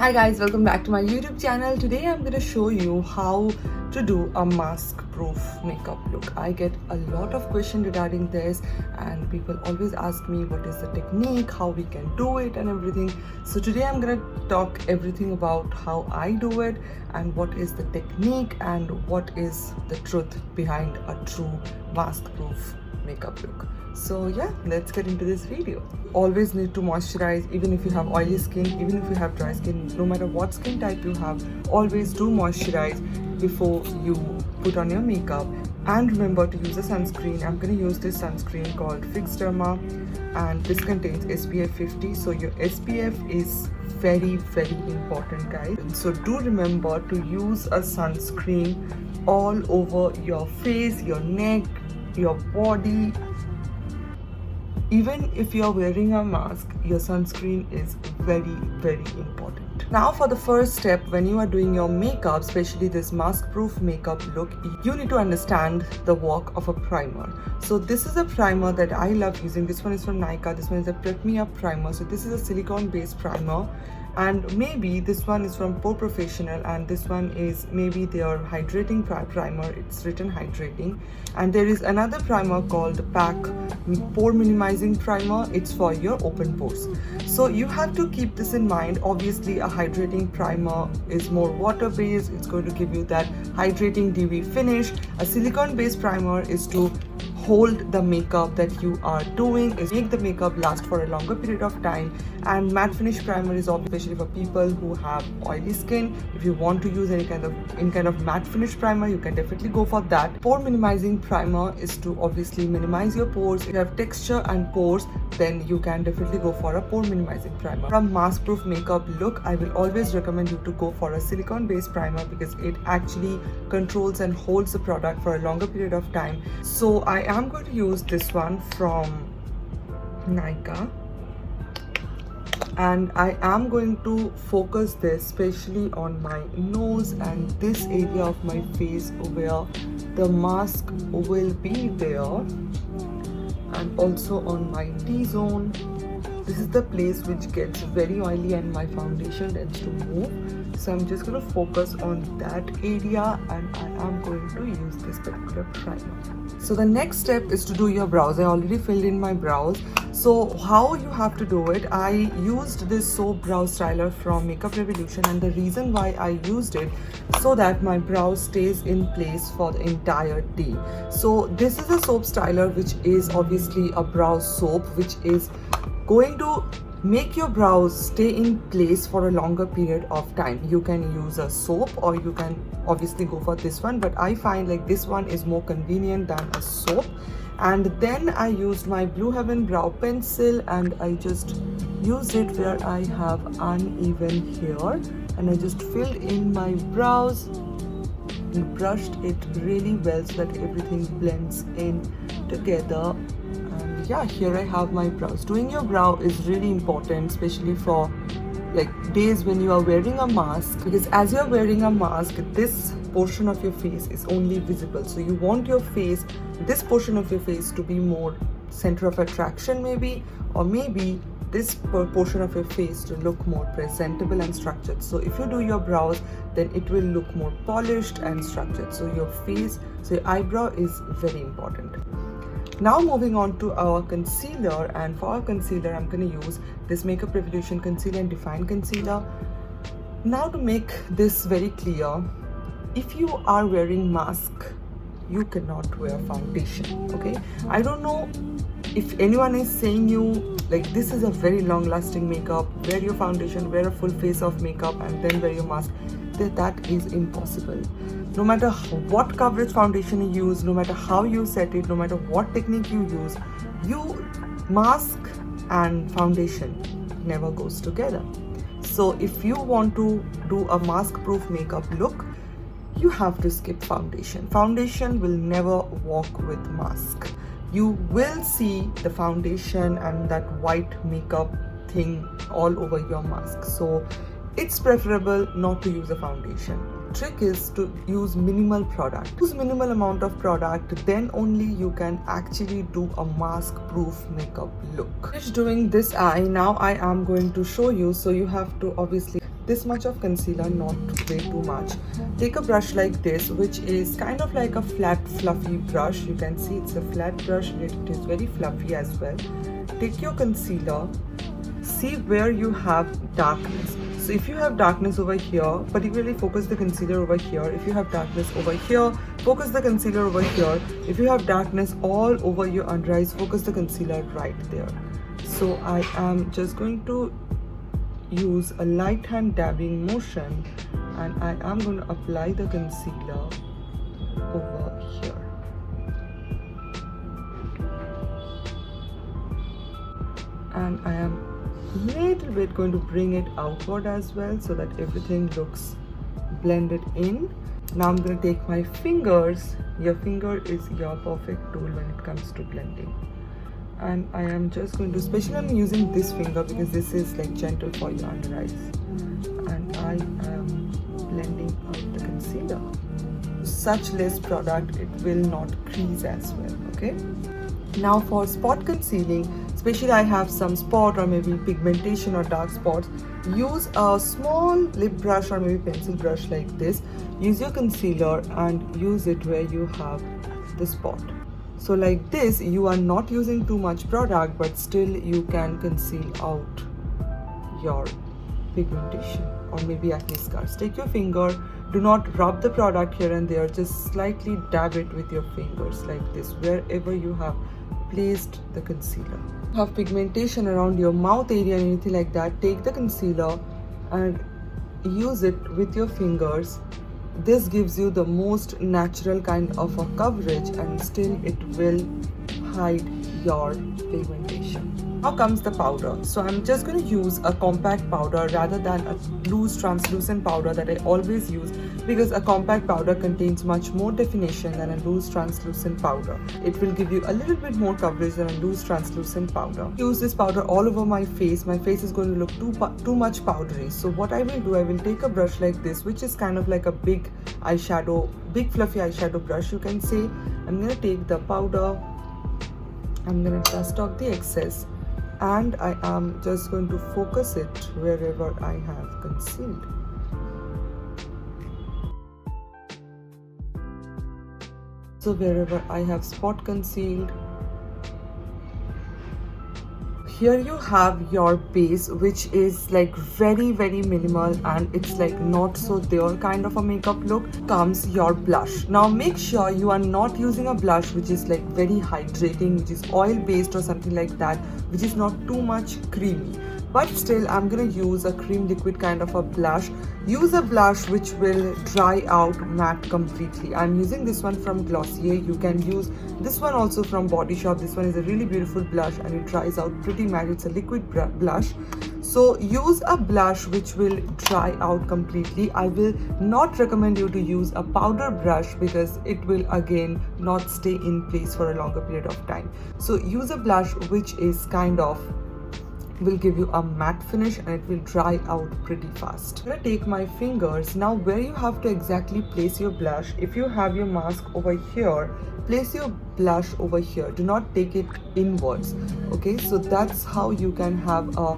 Hi guys, welcome back to my YouTube channel. Today I'm going to show you how to do a mask proof makeup look. I get a lot of questions regarding this and people always ask me what is the technique, how we can do it and everything. So today I'm going to talk everything about how I do it and what is the technique and what is the truth behind a true mask proof makeup look. So yeah, let's get into this video. Always need to moisturize, even if you have oily skin, even if you have dry skin, no matter what skin type you have, always do moisturize before you put on your makeup. And remember to use a sunscreen. I'm going to use this sunscreen called derma and this contains SPF 50. So your SPF is very important, guys. So do remember to use a sunscreen all over your face, your neck, your body. Even if you're wearing a mask, your sunscreen is very important. Now for the first step, when you are doing your makeup, especially this mask proof makeup look, you need to understand the work of a primer. So this is a primer that I love using. This one is from Nykaa. This one is a Prep Me Up primer. So this is a silicone based primer, and maybe this one is from Pore Professional and this one is maybe their hydrating primer. It's written hydrating. And there is another primer called PAC Pore Minimizing Primer. It's for your open pores. So you have to keep this in mind. Obviously a hydrating primer is more water based. It's going to give you that hydrating dewy finish. A silicone based primer is to hold the makeup that you are doing, is make the makeup last for a longer period of time. And matte finish primer is especially for people who have oily skin. If you want to use any kind of matte finish primer, you can definitely go for that. Pore minimizing primer is to obviously minimize your pores. If you have texture and pores, then you can definitely go for a pore minimizing primer. From mask proof makeup look, I will always recommend you to go for a silicone based primer because it actually controls and holds the product for a longer period of time. So I am going to use this one from Nykaa, and I am going to focus this especially on my nose and this area of my face where the mask will be there, and also on my T-zone. This is the place which gets very oily and my foundation tends to move. So I'm just going to focus on that area and I am going to use this particular primer. So the next step is to do your brows. I already filled in my brows. So how you have to do it, I used this soap brow styler from Makeup Revolution, and the reason why I used it so that my brow stays in place for the entire day. So this is a soap styler which is obviously a brow soap which is going to make your brows stay in place for a longer period of time. You can use a soap or you can obviously go for this one, but I find like this one is more convenient than a soap. And then I used my Blue Heaven brow pencil and I just used it where I have uneven hair, and I just filled in my brows and brushed it really well so that everything blends in together. And yeah, here I have my brows. Doing your brow is really important, especially for like days when you are wearing a mask, because as you're wearing a mask, this portion of your face is only visible. So you want your face, this portion of your face, to be more center of attraction maybe, or maybe this portion of your face to look more presentable and structured. So if you do your brows, then it will look more polished and structured. So your face, so your eyebrow is very important. Now moving on to our concealer, and for our concealer I'm going to use this Makeup Revolution Concealer and Define Concealer. Now to make this very clear, if you are wearing mask, you cannot wear foundation, okay? I don't know if anyone is saying you like this is a very long lasting makeup, wear your foundation, wear a full face of makeup and then wear your mask. That is impossible. No matter what coverage foundation you use, no matter how you set it, no matter what technique you use, mask and foundation never goes together. So if you want to do a mask proof makeup look, you have to skip foundation. Foundation will never walk with mask. You will see the foundation and that white makeup thing all over your mask. So it's preferable not to use a foundation. Trick is to use minimal product. Use minimal amount of product, then only you can actually do a mask proof makeup look. Just doing this eye, now I am going to show you. So you have to obviously this much of concealer, not way too much. Take a brush like this, which is kind of like a flat fluffy brush. You can see it's a flat brush and it is very fluffy as well. Take your concealer, see where you have darkness. So if you have darkness over here, particularly focus the concealer over here. If you have darkness over here, focus the concealer over here. If you have darkness all over your under eyes, focus the concealer right there. So I am just going to use a light hand dabbing motion and I am going to apply the concealer over here. And I am little bit going to bring it outward as well so that everything looks blended in. Now I'm going to take my fingers. Your finger is your perfect tool when it comes to blending. And I am just going to, especially I'm using this finger because this is like gentle for your under eyes. And I am blending out the concealer. Such less product, it will not crease as well, okay? Now for spot concealing, especially I have some spot or maybe pigmentation or dark spots, use a small lip brush or maybe pencil brush like this. Use your concealer and use it where you have the spot. So like this, you are not using too much product, but still you can conceal out your pigmentation or maybe acne scars. Take your finger, do not rub the product here and there, just slightly dab it with your fingers like this wherever you have placed the concealer. Have pigmentation around your mouth area and anything like that, take the concealer and use it with your fingers. This gives you the most natural kind of a coverage and still it will hide your pigmentation. Now comes the powder. So I'm just going to use a compact powder rather than a loose translucent powder that I always use, because a compact powder contains much more definition than a loose translucent powder. It will give you a little bit more coverage than a loose translucent powder. Use this powder all over my face. My face is going to look too much powdery. So what I will do, I will take a brush like this, which is kind of like a big eyeshadow, big fluffy eyeshadow brush, you can say. I'm going to take the powder, I'm going to dust off the excess, and I am just going to focus it wherever I have concealed. So wherever I have spot concealed, here you have your base, which is like very minimal and it's like not so there kind of a makeup look. Comes your blush. Now make sure you are not using a blush which is like very hydrating, which is oil based or something like that, which is not too much creamy. But still I'm gonna use a cream liquid kind of a blush. Use a blush which will dry out matte completely. I'm using this one from Glossier. You can use this one also from Body Shop. This one is a really beautiful blush and it dries out pretty matte. It's a liquid blush. So use a blush which will dry out completely. I will not recommend you to use a powder brush because it will again not stay in place for a longer period of time. So use a blush which is kind of will give you a matte finish and it will dry out pretty fast. I'm gonna take my fingers. Now where you have to exactly place your blush, if you have your mask over here, place your blush over here. Do not take it inwards. Okay, so that's how you can have a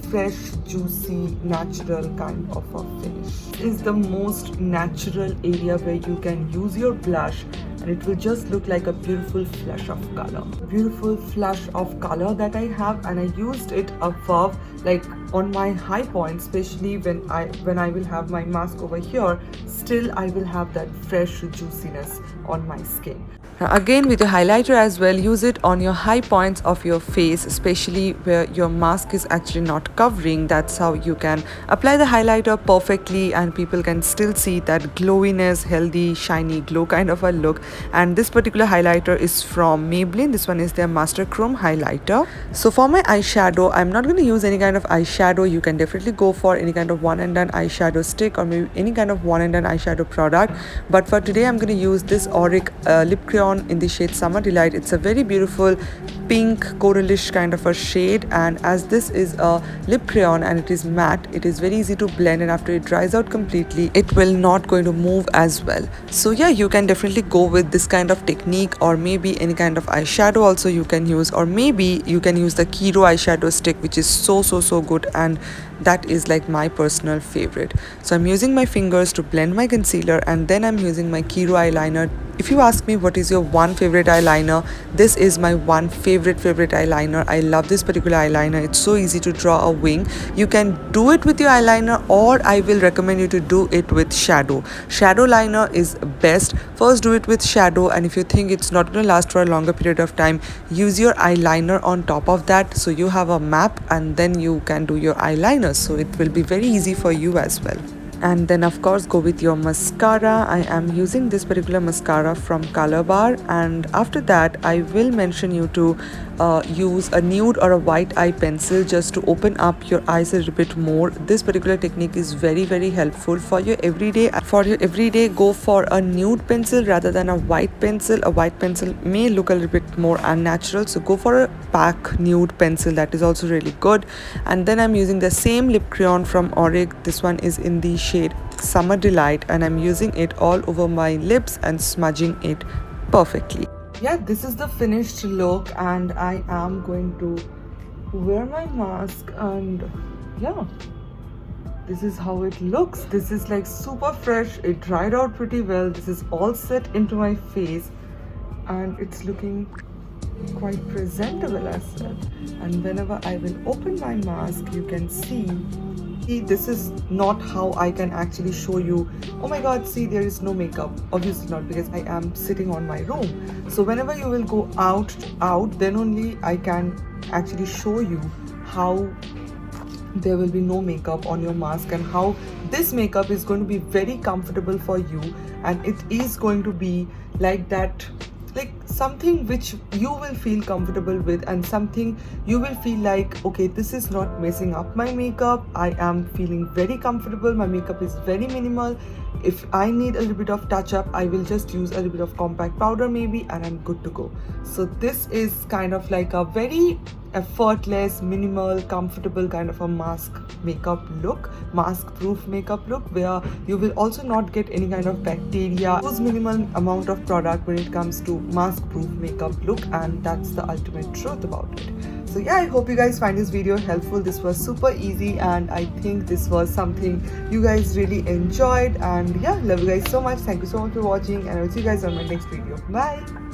fresh, juicy, natural kind of a finish. This is the most natural area where you can use your blush and it will just look like a beautiful flush of color. Beautiful flush of color that I have, and I used it above, like on my high point, especially when I will have my mask over here, still I will have that fresh juiciness on my skin. Now again with your highlighter as well, use it on your high points of your face, especially where your mask is actually not covering. That's how you can apply the highlighter perfectly and people can still see that glowiness, healthy, shiny glow kind of a look. And this particular highlighter is from Maybelline. This one is their Master Chrome highlighter. So for my eyeshadow, I'm not going to use any kind of eyeshadow. You can definitely go for any kind of one and done eyeshadow stick or maybe any kind of one and done eyeshadow product. But for today, I'm going to use this Auric lip crayon in the shade Summer Delight. It's a very beautiful pink coralish kind of a shade, and as this is a lip crayon and it is matte, it is very easy to blend, and after it dries out completely it will not going to move as well. So yeah, you can definitely go with this kind of technique, or maybe any kind of eyeshadow also you can use, or maybe you can use the Kiro eyeshadow stick, which is so good and that is like my personal favorite. So I'm using my fingers to blend my concealer, and then I'm using my Kiro eyeliner. If you ask me what is your one favorite eyeliner, this is my one favorite eyeliner. I love this particular eyeliner. It's so easy to draw a wing. You can do it with your eyeliner, or I will recommend you to do it with shadow. Shadow liner is best. First do it with shadow, and if you think it's not going to last for a longer period of time, use your eyeliner on top of that, so you have a map and then you can do your eyeliner, so it will be very easy for you as well. And then of course go with your mascara. I am using this particular mascara from Color Bar, and after that I will mention you to use a nude or a white eye pencil just to open up your eyes a little bit more. This particular technique is very helpful for your everyday. Go for a nude pencil rather than a white pencil. A white pencil may look a little bit more unnatural, so go for a pack nude pencil. That is also really good. And then I'm using the same lip crayon from Auric. This one is in the shade Summer Delight, and I'm using it all over my lips and smudging it perfectly. Yeah, this is the finished look, and I am going to wear my mask, and yeah, this is how it looks. This is like super fresh. It dried out pretty well. This is all set into my face, and it's looking quite presentable as well. And whenever I will open my mask, you can see this is not how I can actually show you, oh my god, see, there is no makeup. Obviously not, because I am sitting on my room. So whenever you will go out, then only I can actually show you how there will be no makeup on your mask, and how this makeup is going to be very comfortable for you, and it is going to be like that, like something which you will feel comfortable with, and something you will feel like, okay, this is not messing up my makeup. I am feeling very comfortable. My makeup is very minimal. If I need a little bit of touch up, I will just use a little bit of compact powder maybe, and I'm good to go. So this is kind of like a very effortless, minimal, comfortable kind of a mask proof makeup look, where you will also not get any kind of bacteria. Use minimal amount of product when it comes to mask proof makeup look, and that's the ultimate truth about it. So yeah, I hope you guys find this video helpful. This was super easy, and I think this was something you guys really enjoyed. And yeah, love you guys so much. Thank you so much for watching, and I'll see you guys on my next video. Bye.